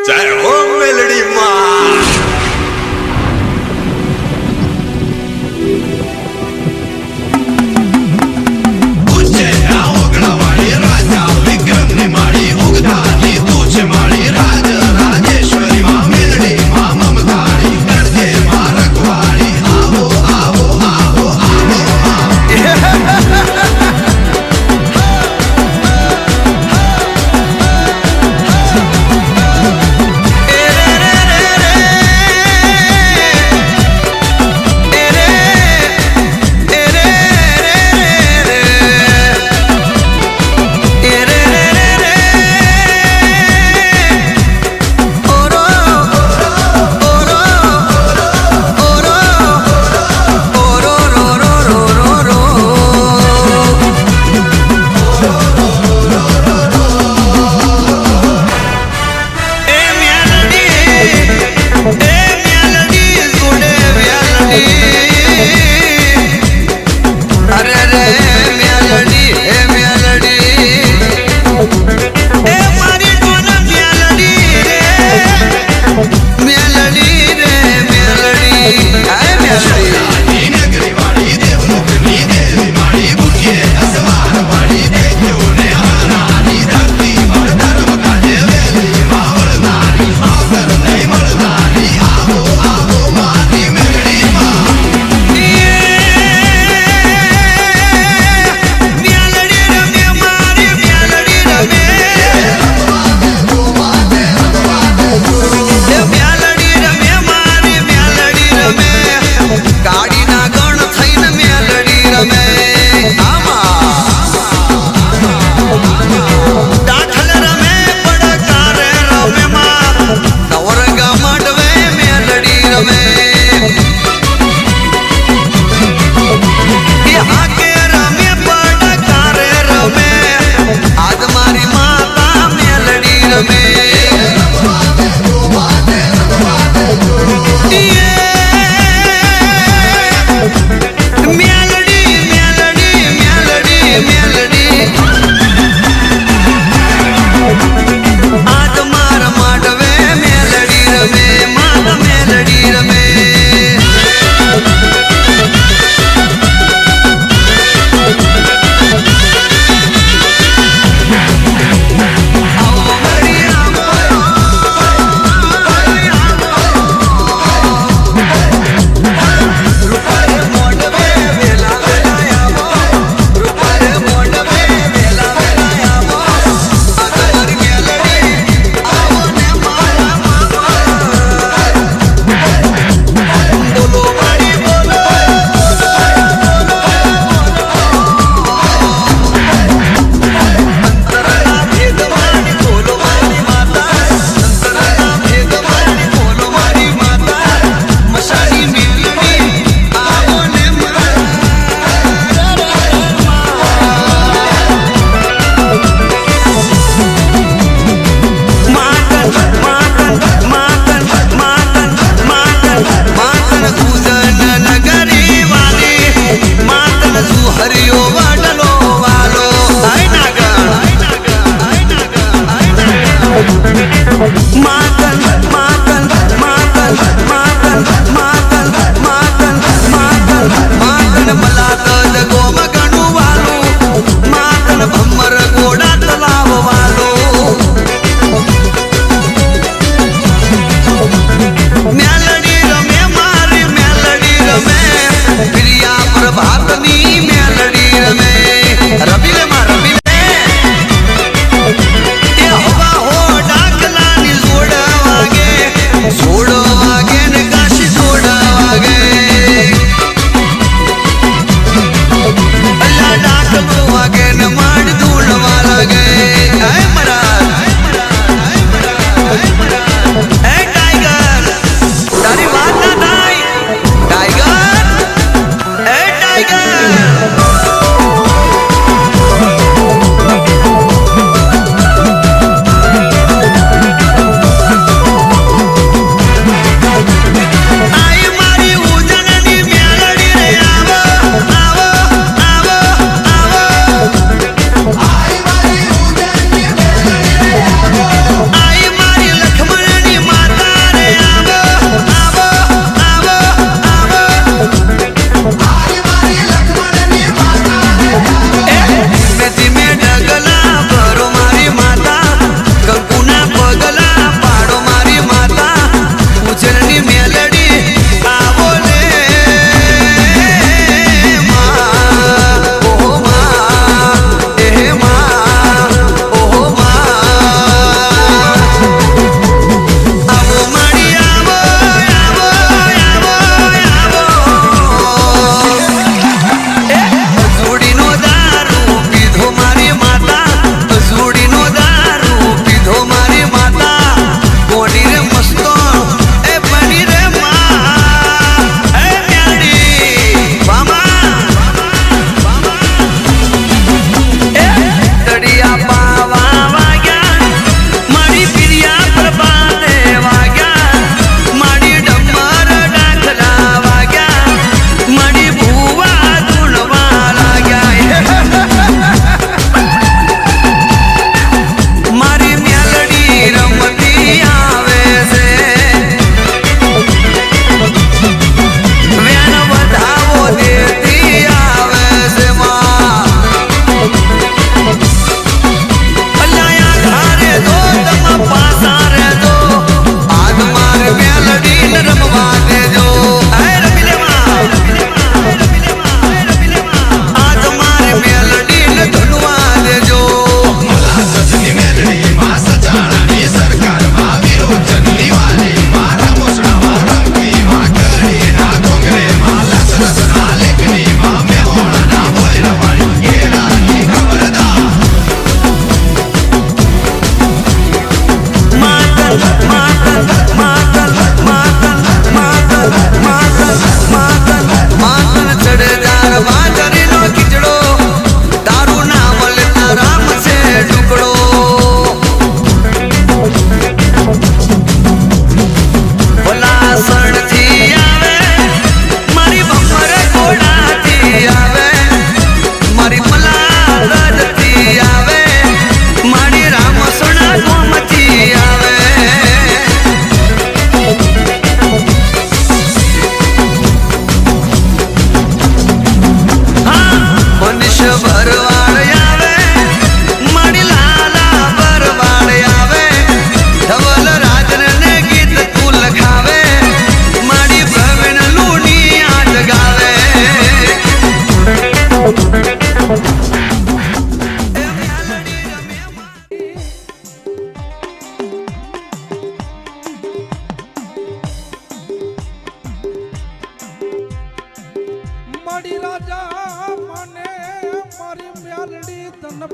જય હો મેલડી માં. હવા હો ડાકલાની જોડ વાગે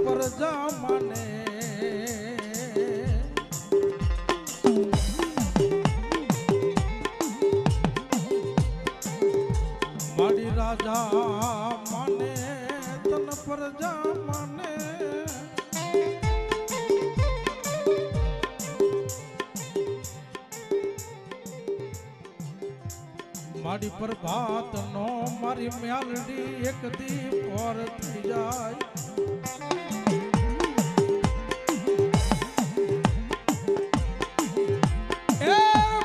પ્રજા માને મારી રાજા માને તન પ્રજા માને મારી પ્રભાત નો મારી મ્યાલડી એક દી પર થઈ જાય એ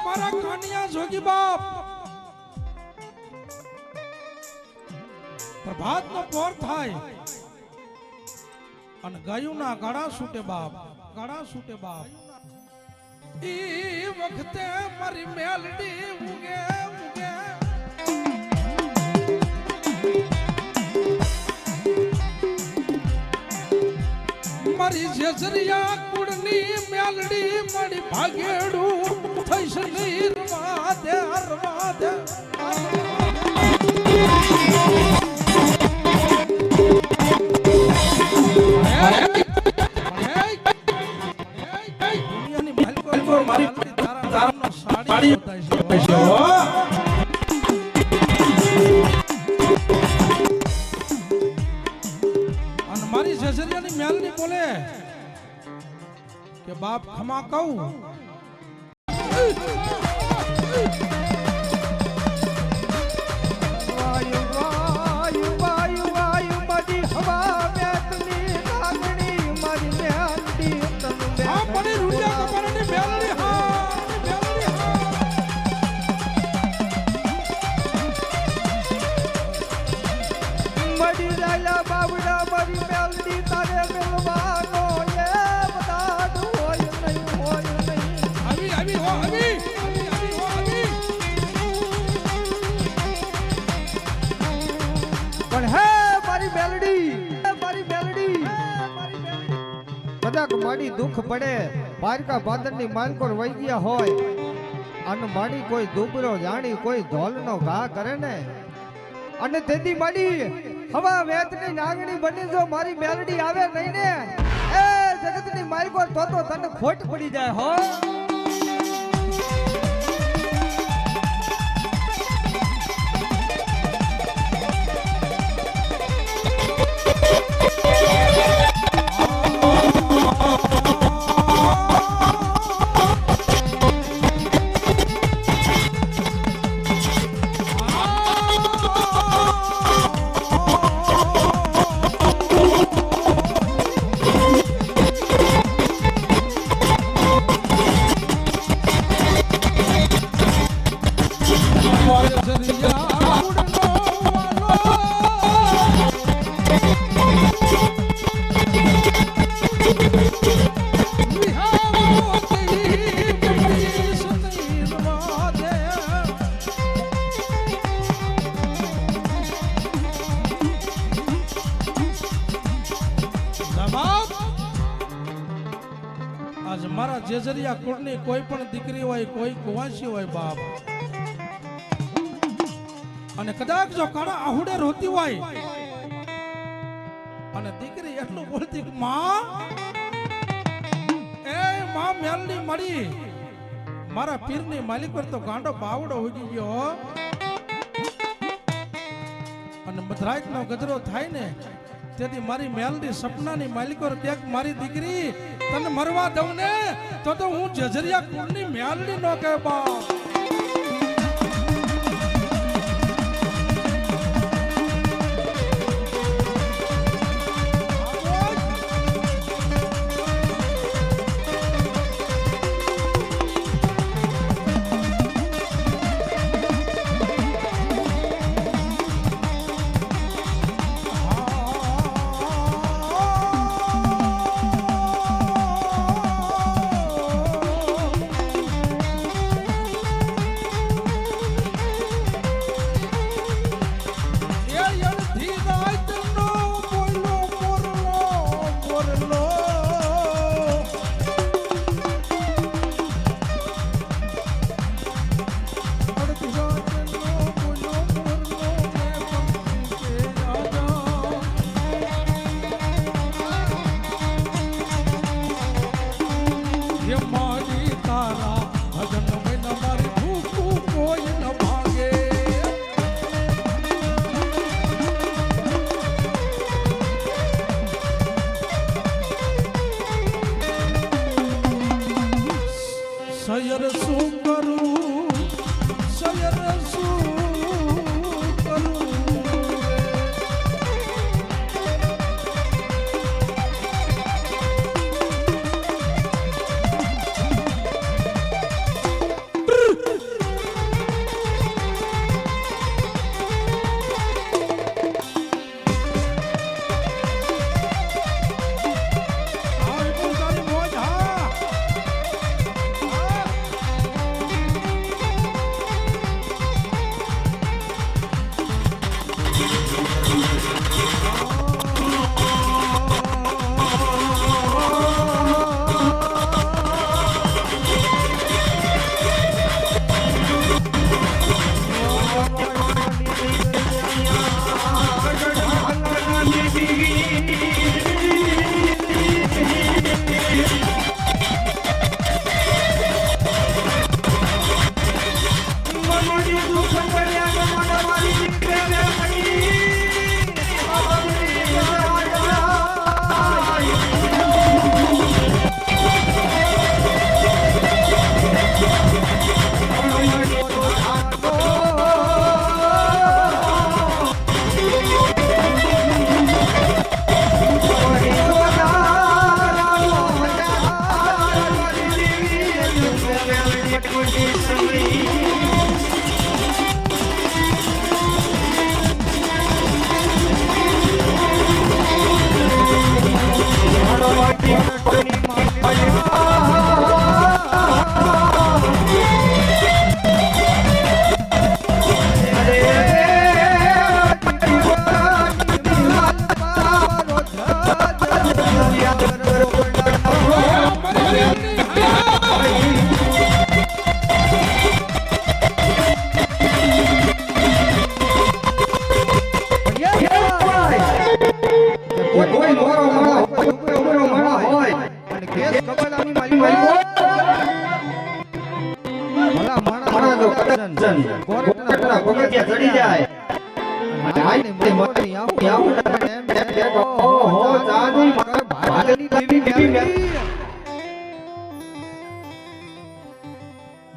મારા કાનિયા જોગી બાપ પ્રભાત નો પોર થાય અને ગાયું ના ગાડા છૂટે બાપ ગાડા છૂટે બાપ ઈ વખતે મારી મેલડી ઉગે ઉગે મારી જેસરિયા કુળની મેલડી મારી ભાગેડું થઈશ નહીં રવા દે રવા દે મારી જસરિયાની મેલની બોલે કે બાપ ખમા કહું વાયુ વાયુ વાયુ વાયુ મારી હવા બેતની લાગણી મારી મેલડી તન હા પડી રૂડિયા કપરાની મેલની હા મેલની હા મડી રાયલા બાવડા મારી મેલડી તારે મેલવાનો એ બતાડું હોય નહીં આવી આવી હો આવી આવી આવી હો આવી પણ હે મારી મેલડી કદાચ મારી દુઃખ પડે પારકા ભાદરની માલકોર વહી ગયા હોય અને મારી કોઈ દુબરો જાણી કોઈ ધોલનો ઘા કરે ને અને તેથી મારી હવા વેતની નાગણી બની જો મારી મેલડી આવે નહીં ને એ જગતની માલકોર તો તને ખોટ પડી જાય હો મારા જેજરિયા કુળની કોઈ પણ દીકરી હોય કોઈ કુંવાસી હોય બાપ અને કદાચ જો કાળા આહુડે રોતી હોય અને દીકરી એટલું બોલતી માં એ માં મેલની મળી મારા પીરની માલિક પર તો ગાંડો બાવડો ઉગી ગયો અને મધરાત નો ગજરો થાય ને તેથી મારી મેલની સપનાની માલિકો ક્યાંક મારી દીકરી તને મરવા દઉં ને તો હું જજરિયા કુળની મેલડી નો કહે બા સયર શું કરું સયર શું કરું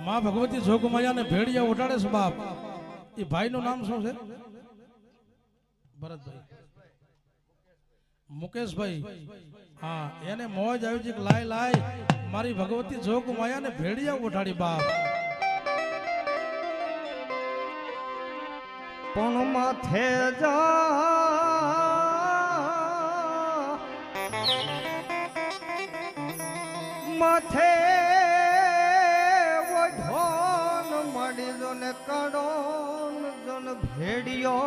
માં ભગવતી જોગમાયા ને ભેડિયા ઉડાડે છે બાપ એ ભાઈ નું નામ શું છે ભરતભાઈ મુકેશભાઈ હા એને મોજ આવી છે કે લાય લાય મારી ભગવતી જોગમાયા ને ભેડિયા ઉડાડી બાપ પણ માથે જા માથે વઢોન મળી જો ને કડોન જોન ભેડિયો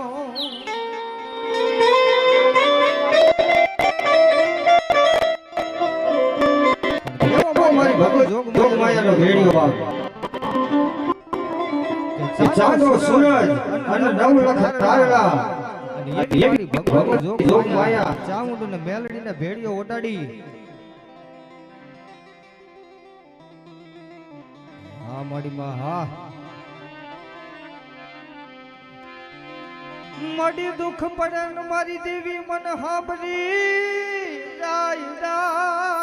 મારી ભગવત જોગમાયાનો ભેડિયો બાપ ચાંદો સૂરજ અને 9 લાખ તારલા અને એવી ભગવત જોગમાયા ચામુંડ ને મેલડી ને ભેડિયો ઓટાડી હા માડી માં હા મડી દુખ પડે ને મારી દેવી મન હાબરી રાય રાય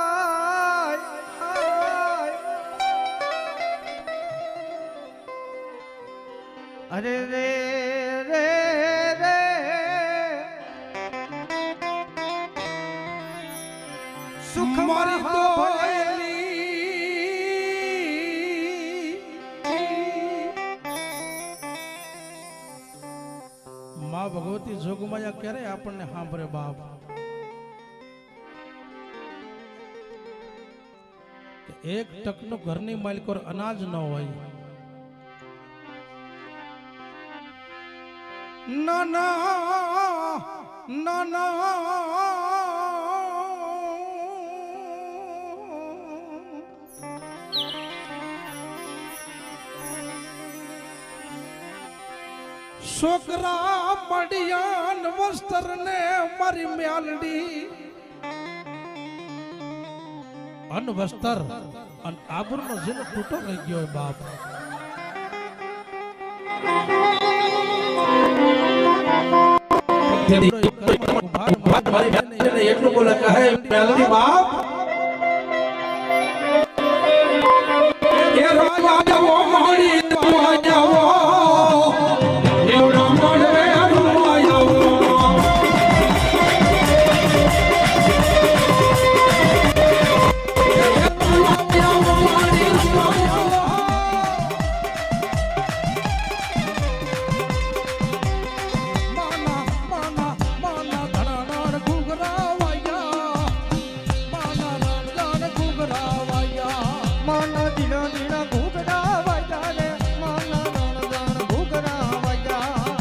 અરે રે રે રે સુખ મારી તો માં ભગવતી જોગમાયા ક્યારે આપણને સાંભળે બાપ એક ટકનું ઘરની માલિકોર અનાજ ન હોય ના ના ના ના છોકરા મડિયાન વસ્ત્ર ને મારી મ્યાલડી અન વસ્ત્ર અન આબરૂનો જીનો તૂટો રહી ગયો બાપ એટલું બોલે કહે મ્યાલડી બાપ નીણા ઘૂઘરા વાગ્યા રે માના રણજણ ઘૂઘરા વાગ્યા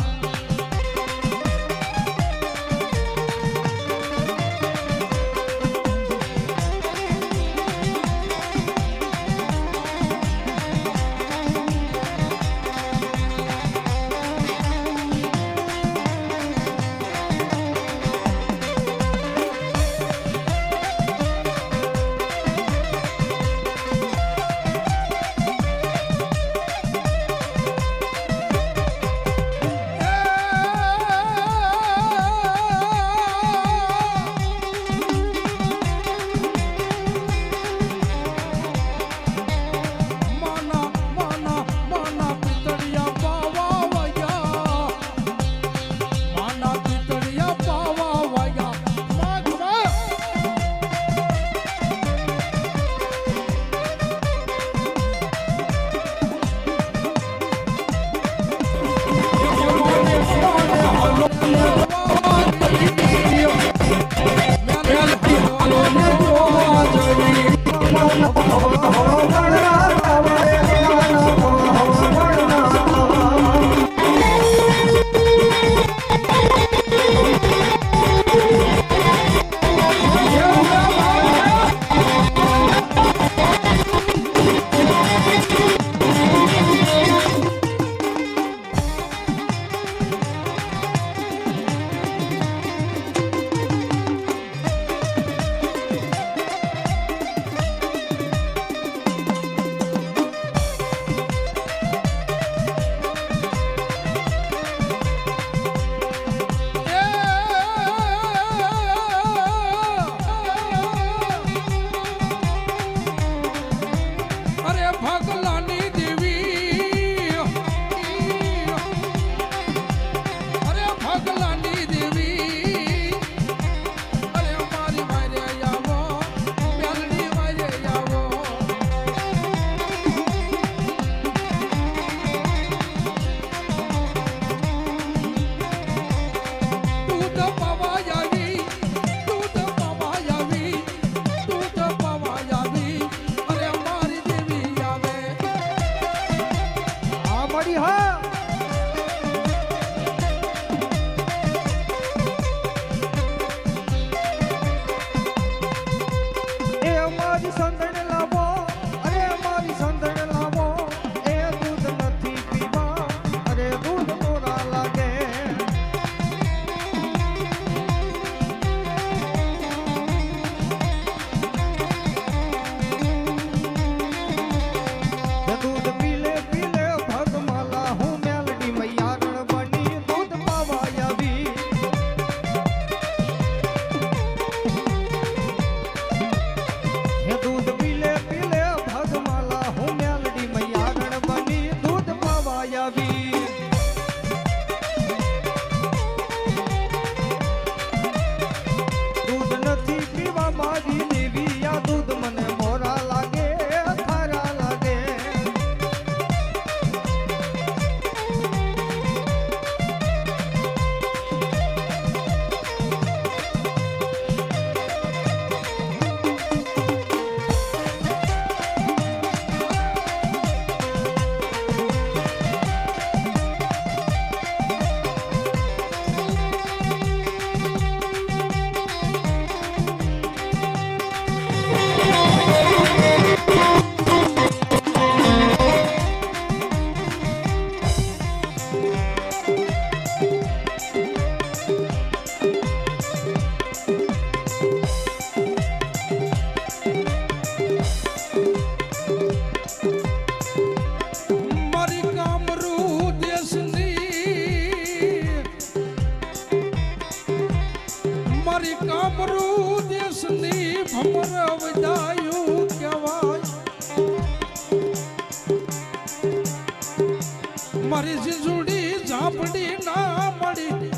મારી જીજુડી ઝાપડી ના મળી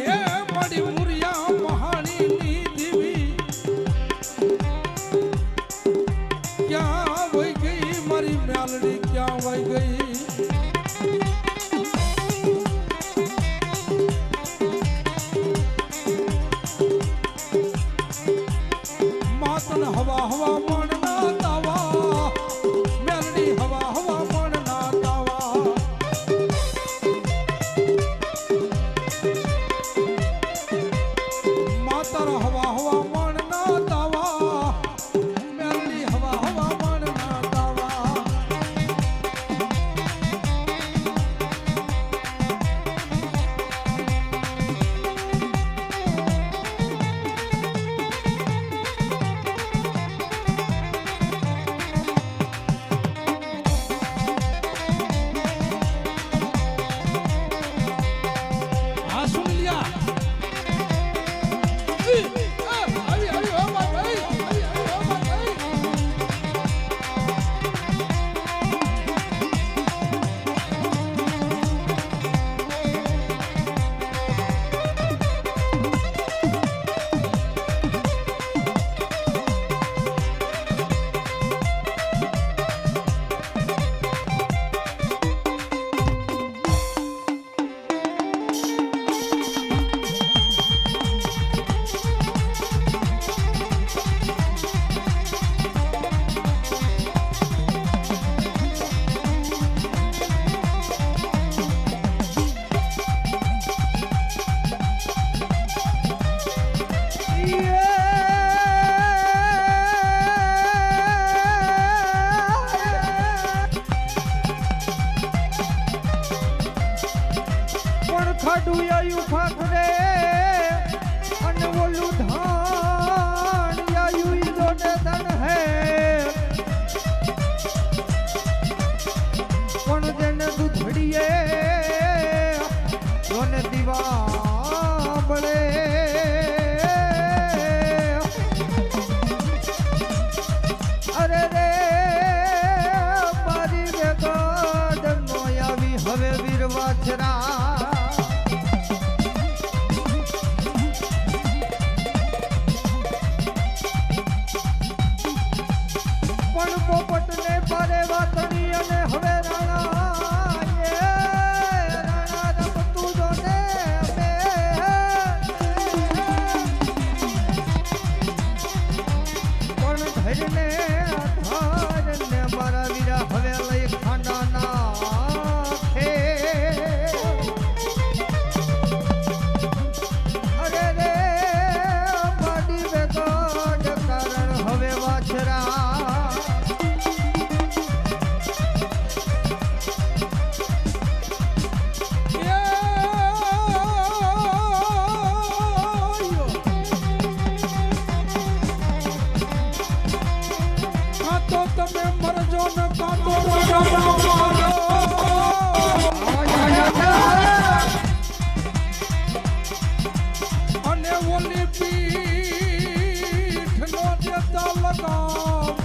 એ મળી મુરિયા મહાણીની દેવી ક્યાં વઈ ગઈ મારી મ્યાલડી ક્યાં વઈ ગઈ માતન હવા હવા મણના તાવા દીવા બળે અરે રે મારી વેગડ નો આવી હવે વીર વાછરા પણ પોપટ ને પારે વાતણી અને હવે રાણા રાણા રમતું જો ને પણ ધરને ને મારા વીરા હવે લઈ ખાંડા નાખે અરે રે માડી વેગડ કારણ હવે વાછરા અને ઓલી પીઠ નો દેતા લગાવ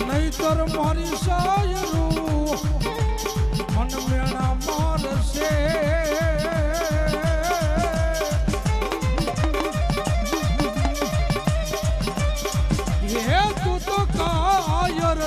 નહીતર મારી સાયરું મન મેણા મારશે હે તું તો કાયર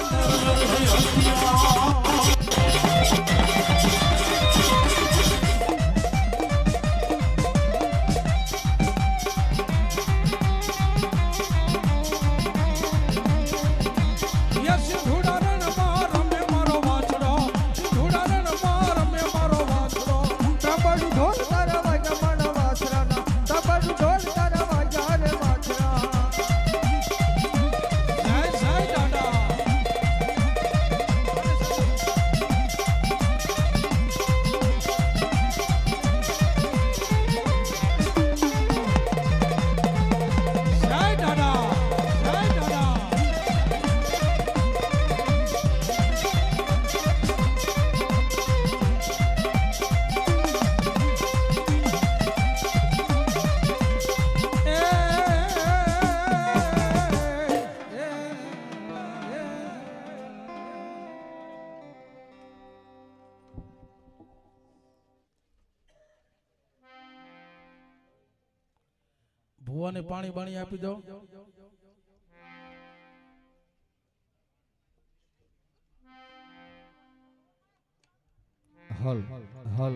ભુવાને પાણી બાણી આપી દો હલ હલ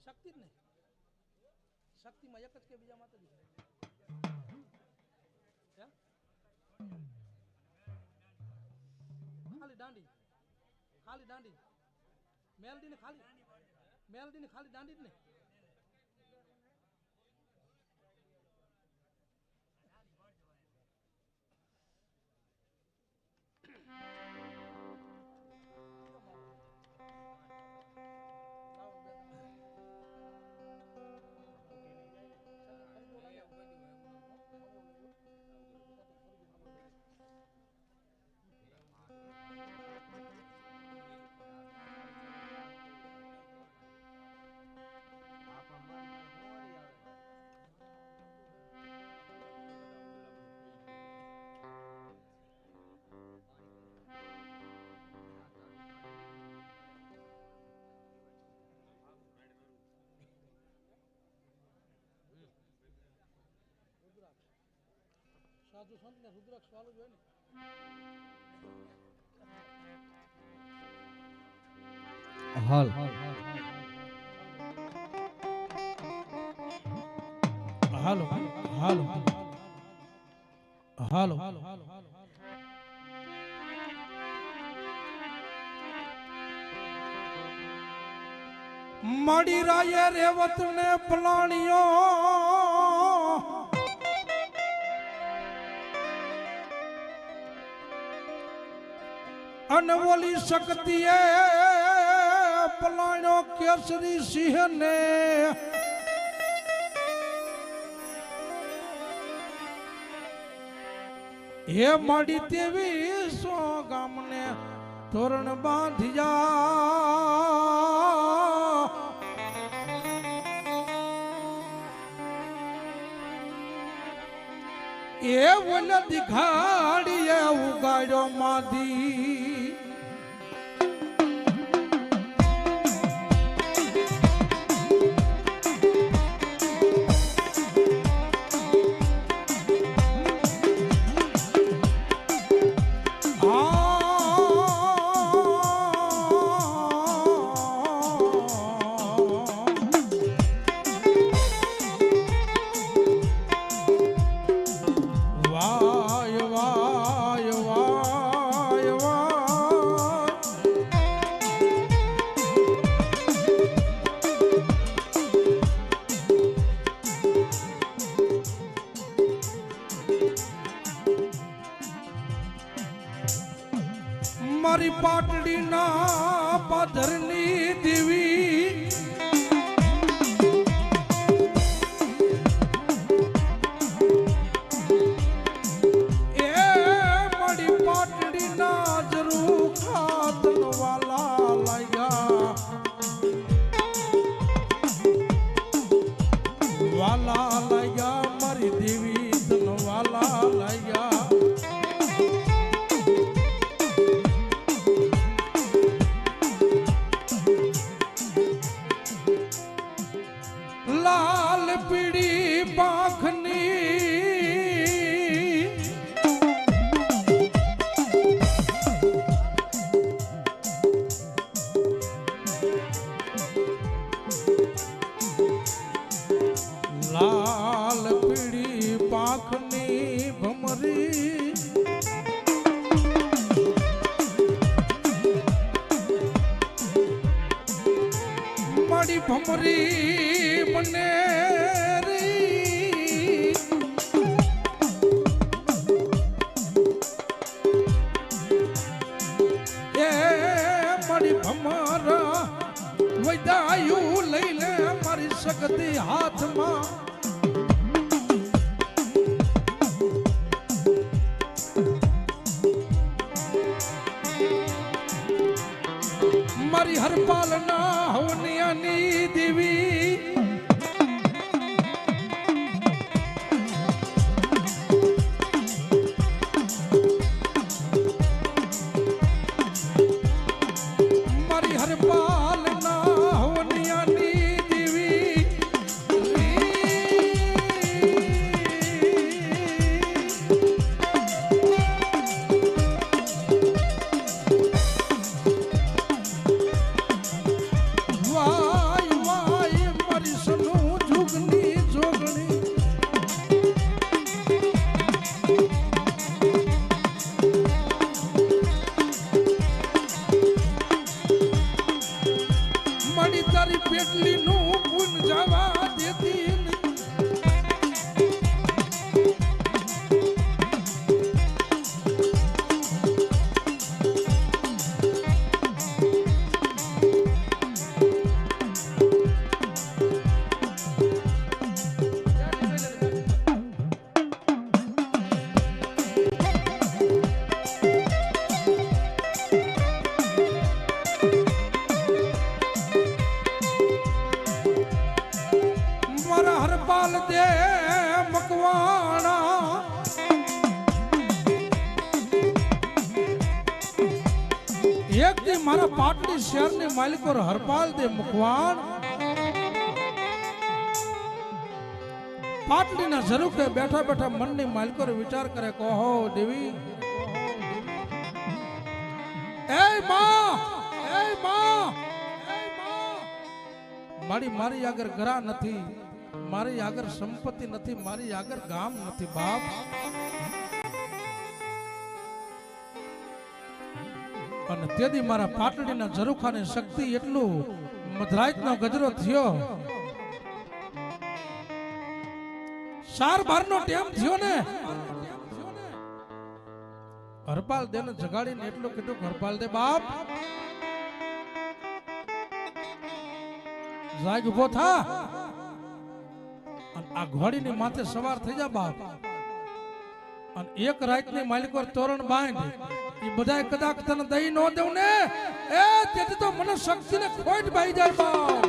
શક્તિ જ નહીં શક્તિમાં એક જ કે બીજા માતાજી ખાલી દાંડી મેલડી ને ખાલી દાંડી જ ને સાધુ સંત ને રુદ્રાક્ષ વાળું જોઈએ ને હાલ હાલો હાલો હાલો માડી રાયે રેવત ને પલાણીઓ અનવોલી શક્તિએ પલાણો કેસરી સિંહ ને હે માડી તેવી સો ગામને તોરણ બાંધ્યા એ વલ દિખાડીએ ઉગાડ્યો માધી મારી પાટડી ના પાધરની દેવી એ મારી પાટડી ના જરૂર ખાતન વાલા લાગ્યા મારી દેવી તન વાલા લાગ્યા લાલ પીડી પાંખની લાલ પીડી પાંખની ભમરી મારી ભમરી બને ભમરા વૈદાયું લઈ લે મારી શક્તિ હાથમાં મારી હરપાલના હવનિયાની દેવી હરપાલના હવનિયાની દેવી હરપાલ દે મકવાણા એક દી મારા પાટલી શહેરની માલિકો હરપાલ દે મકવાણ પાટલીના ઝરૂખે બેઠા બેઠા મનની માલિકો વિચાર કરે કહો દેવી એ માં મારી આગળ ઘરા નથી મારી આગળ સંપત્તિ નથી મારી આગળ ગામ નથી બાપ અને તેથી મારા પાટડીના ઝરૂખાની શક્તિ એટલું મધરાતનો ગજરો થયો ચાર બારનો ટેમ થયો ને હરપાલ દે ને જગાડીને એટલું કીધું હરપાલ દે બાપ જાગ ઉભો થા અને આ ઘોડીની માથે સવાર થઈ જા બાપ અને એક રાતની માલિક પર તોરણ બાંધ એ બધાય કદાચ તને દઈ ન દેવું ને એ તેથી તો મને શક્તિને ખોટ ભાઈ જાય બાપ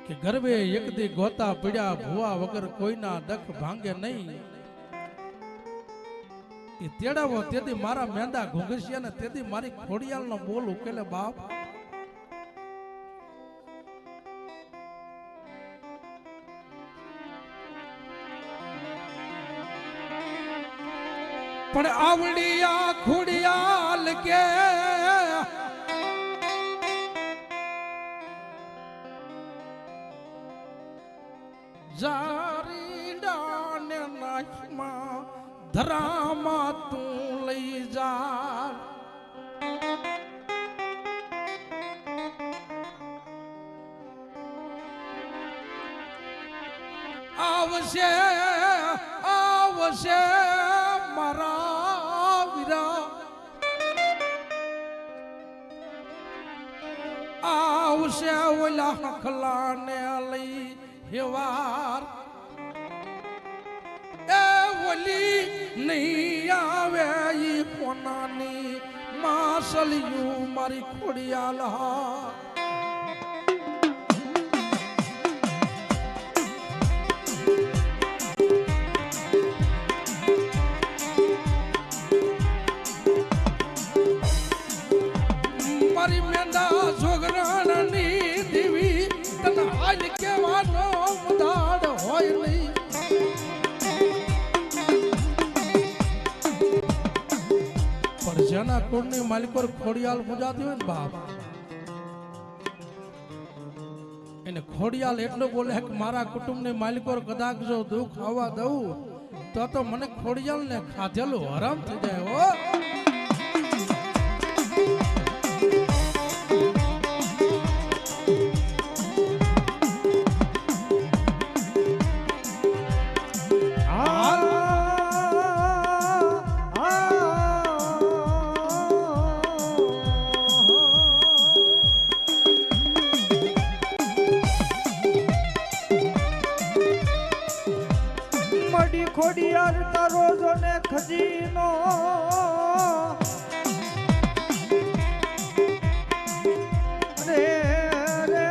કે ગરબે એક દી ગોતા પીડ્યા ભુવા વગર કોઈના દખ ભાંગે નહીં એ તેડાવો તેથી મારા મેંદા ઘોંઘસિયા ને તેથી મારી ખોડિયાલ નો બોલ ઉકેલે બાપ પણ આવડિયા ખોડિયાલ કે જારી ડાને નાચમાં ધરામાં તું લઈ જા આવશે આવશે મારા વીરા આવશે ઓલા હખલાને લઈ હેવાર એ ઓલી નહીં આવે ઈ કોનાની માસલિયું મારી ખોડિયાલ મારી મેંદા જોગરાણની દેવી તને હાલ કેવાનો મુદાડ હોય નહીં પણ જેના કુળની માલિકો ખોડિયાલ પૂજાતી હોય ને બાપ એને ખોડિયાલ એટલું બોલે કે મારા કુટુંબની માલિકો કદાચ જો દુઃખ આવવા દઉં તો મને ખોડિયાલ ને ખાધેલું હરામ થઈ જાય હો ખોડિયાર તારો જોને ખજીનો રે રે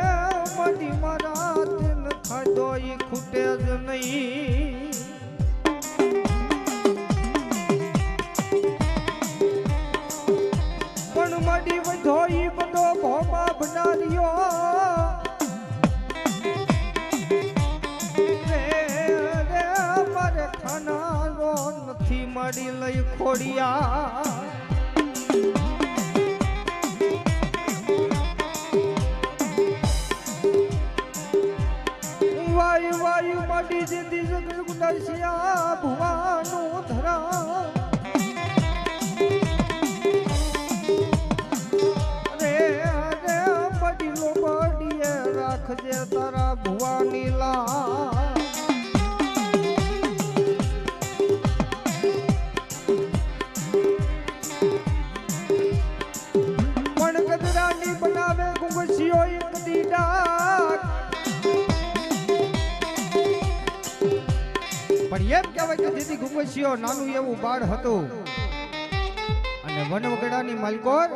મારી મારા તેલ ખાધો ઈ ખૂટે જ નહીં પણ મારી વધો ઈ બધો ભોમા બનાર્યો નથી મળી લઈ ખોડિયા વાયુ વાયુ માડી જીતી જગર ગુંદરસિયા ભુવાનું ધરા રે રે મડી લો મડીએ રાખજે તારા ભુવાની લા બનાવે ગુંગસીઓ એક દીડાક પણ એમ કહેવાય કે દીદી ગુંગસીઓ નાનું એવું બાળ હતું અને વનવગડાની માલકોર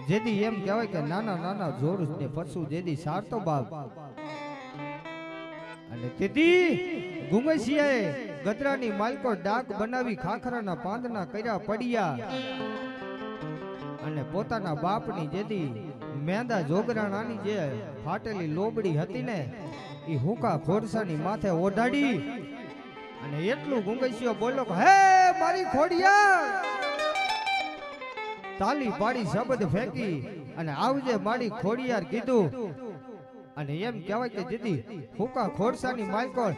જેદી એમ કહેવાય કે નાના નાના જોર ને પશુ જેદી સારતો બાપ અને તેથી ગુંગસીયાએ ગદરાની માલકોર ડાક બનાવી ખાખરાના પાંદના કર્યા પડ્યા અને પોતાના બાપની જેદી મેંદા જોગરાણાની જે ફાટેલી લોબડી હતી ને એ હુકા ખોરસાની માથે ઓઢાડી અને એટલું ગુંગસીઓ બોલો કે હે મારી ખોડિયા તાલી પાડી શબ્દ ફેંકી અને આવજે મારી ખોડિયાર કીધું અને એમ કહેવાય કે દીદી હુકા ખોરસાની માલકોર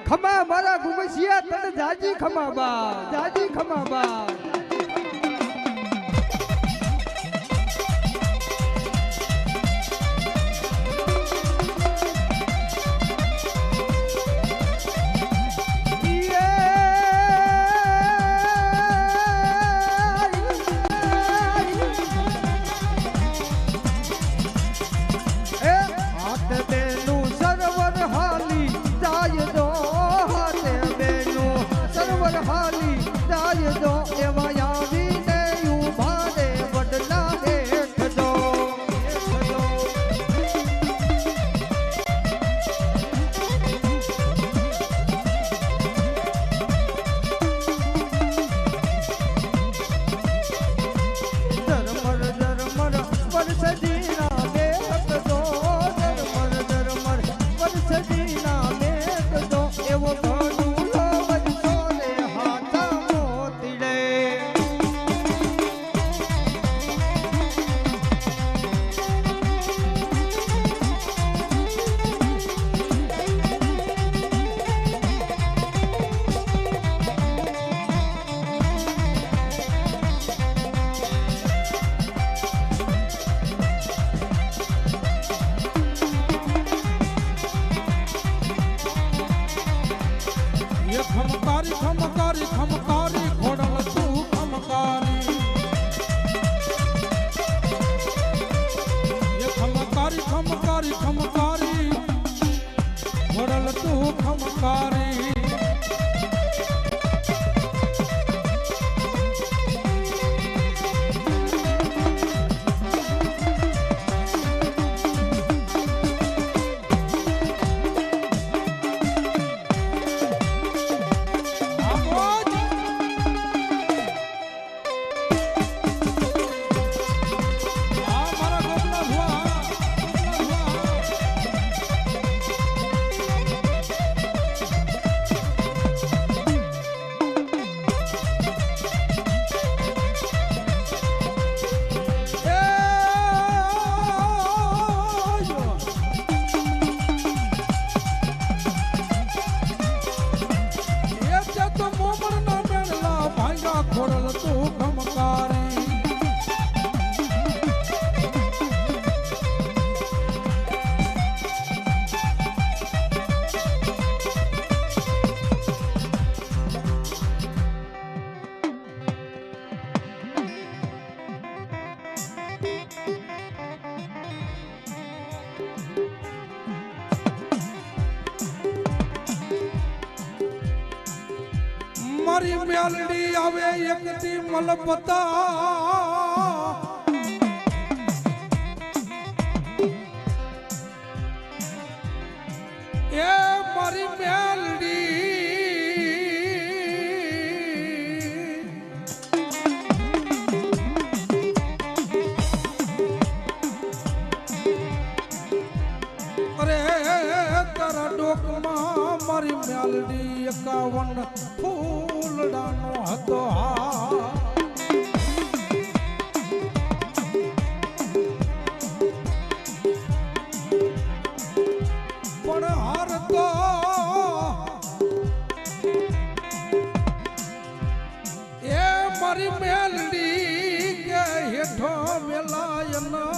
ખમા મારા ગુંગસીયા તને જાજી ખમા બા જાજી ખમા બા મારી મેલડી આવે એકથી મલપતા એ મારી મેલડી અરે તારા ડોકમાં મારી મેલડી 51 ફૂલડાનો હતો પણ હાર તો એ મારી મેલડી કે હેઠો મેલાયના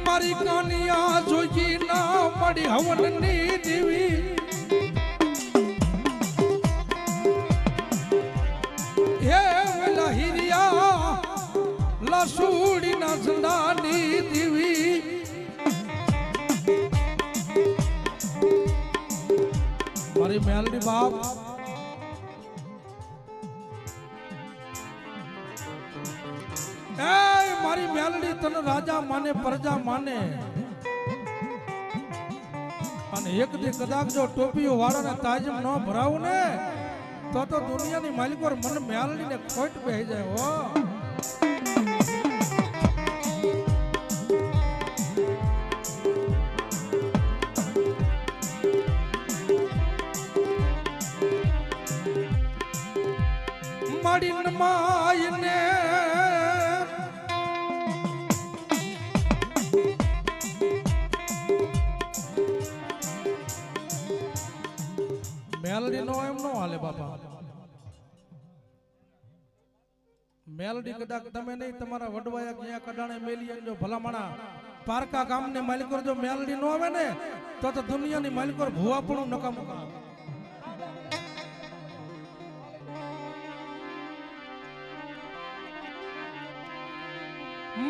મારી કાનિયા જોઈ ના મળી હવનની દેવી હે વેલા હિરિયા લસુડી ના ઝંડાની દેવી મારી મેલડી બાપ મારી મેલડી તને રાજા માને પ્રજા માને અને એક દી કદાચ જો ટોપીઓ વાળાને તાજમ ન ભરાવું ને તો દુનિયાની માલિકો મને મેલડી ને ખોટ બેહી જાય હો માડીન માયને મેલડી નો એમ નો હાલે બાપા મેલડી કદાચ તમે નહીં તમારા વડવાયા ક્યાં કડાણે મેલી જો ભલામણા પારકા ગામને માલિકો જો મેલડી નો આવે ને તો દુનિયાની માલિકો ભૂવા પણ નકામું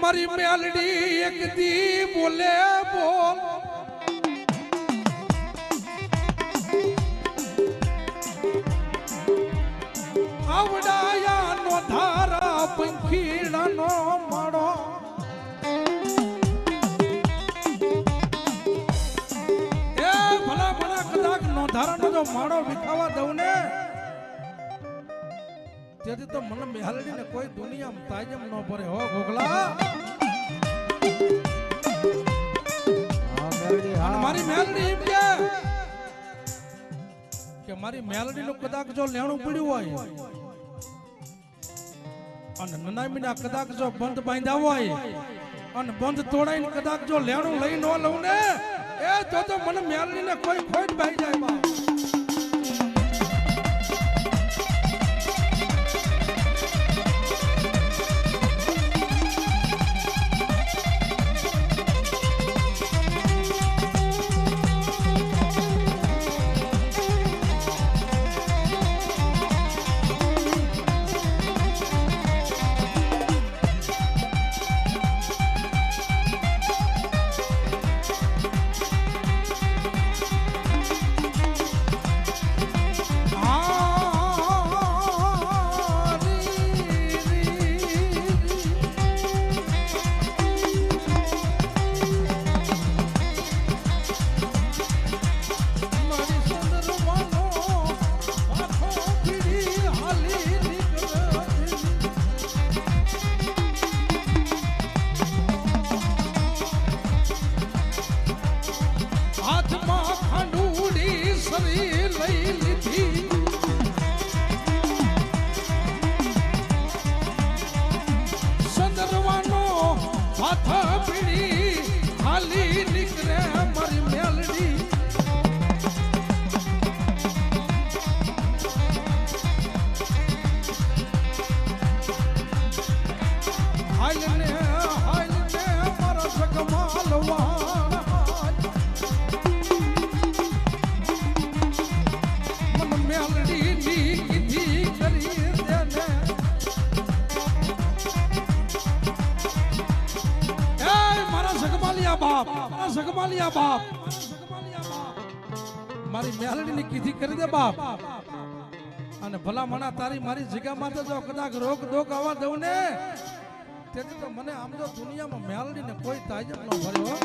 મારી મેલડી એક દી બોલે બોલ આવડાયા નો ધારા પંખીડા નો માળો એ ભલા ભલા કદાચ નો ધારા નો જો માળો વિખાવા દઉં ને તેથી તો મને મેલડી ને કોઈ દુનિયામાં તાજમ ન ભરે હો ગોગલા મારી મેલડી એમ કે મારી મેલડી નું કદાચ જો લેણું પડ્યું હોય અને નનામીના કદાચ જો બંધ બાંધ્યા હોય અને બંધ તોડાઈને કદાચ જો લેણું લઈ ન લઉં ને એ તો મને મેલડી ને કોઈ ખોટ બાઈ જાય હાલ ને મારા સગમાલવાન બાપ મારા સગમાલિયા બાપ મારી મેલડીની કીધી કરી દે બાપ અને ભલા મણા તારી મારી જગ્યામાં તો જો કદાચ રોક દોક આવવા દઉં ને તેથી તો મને આમ તો દુનિયામાં મેલડીને કોઈ તાજબ ન ભર્યો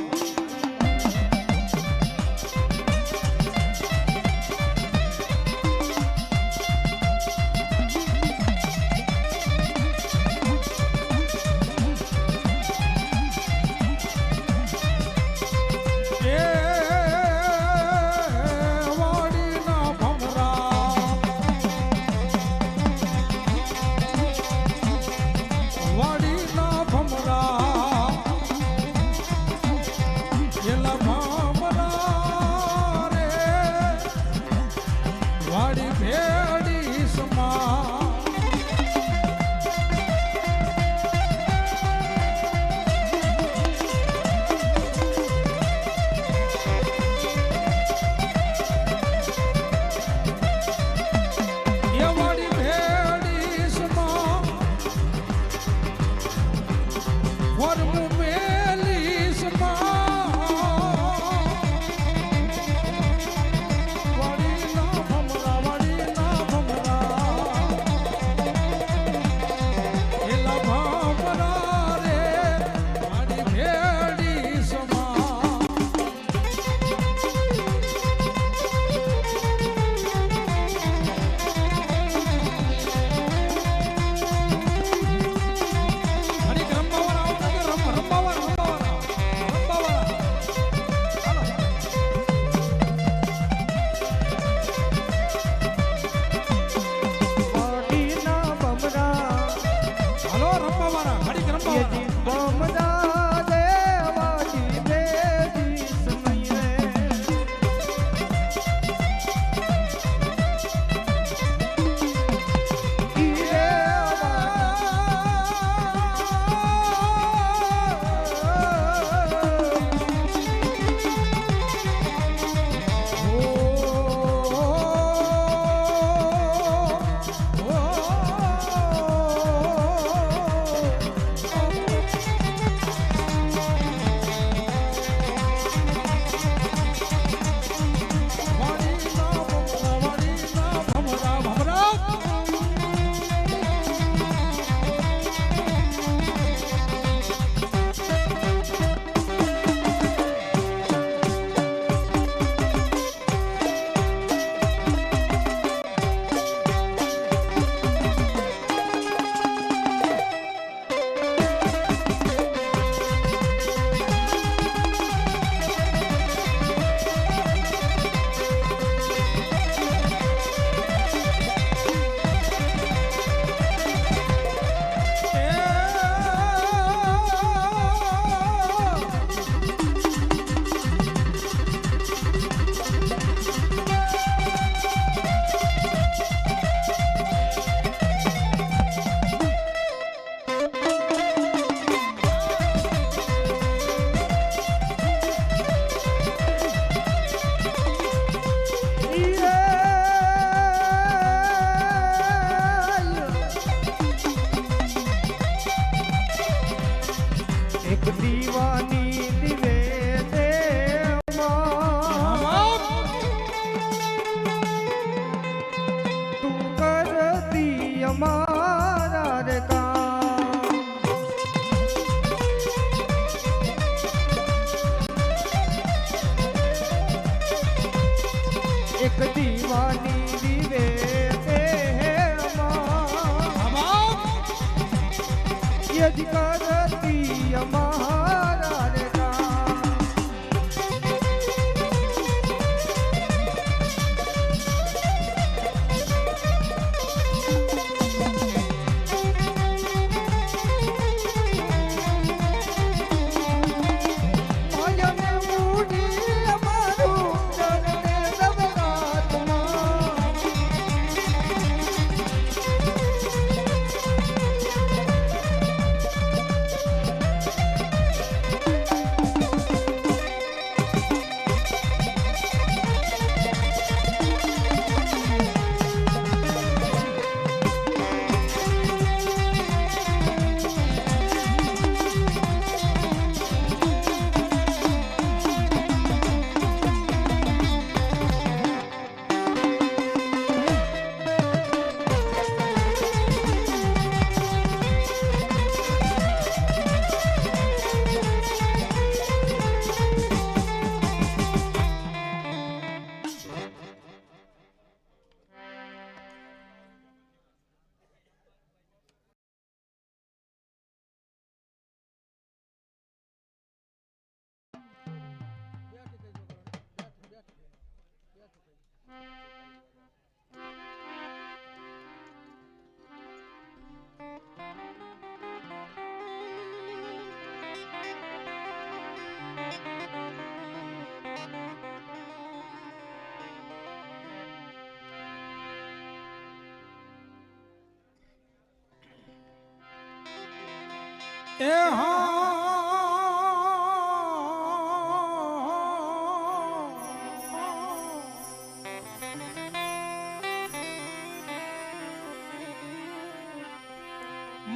એ હા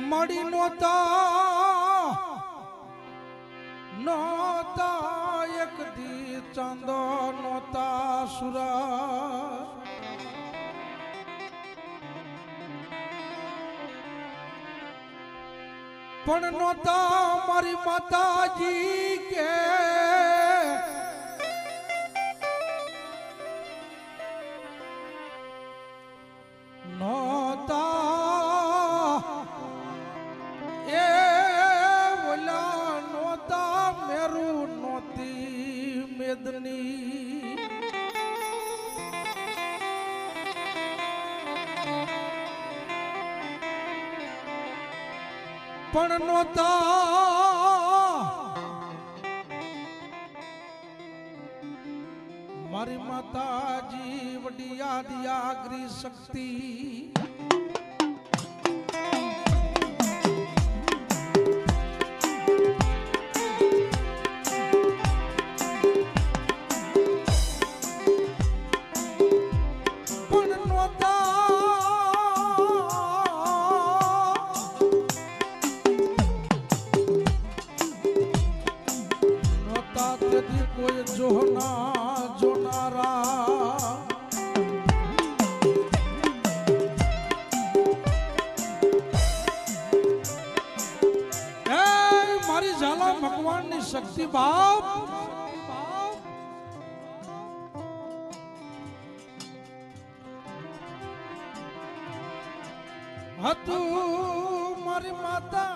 મળી નોતા એક દી ચાંદો નોતા સુરા પણ નોતા મારી માતાજી કે નોતા એ ઓલા નોતા મેરું નોતી મેદની પણ નોતા મારી માતાજી વડી આદિયાગ્રી શક્તિ પણ નોતા તેથી કોઈ જોનારા એ મારી ઝાલા ભગવાનની શક્તિ બાપ હતું મારી માતા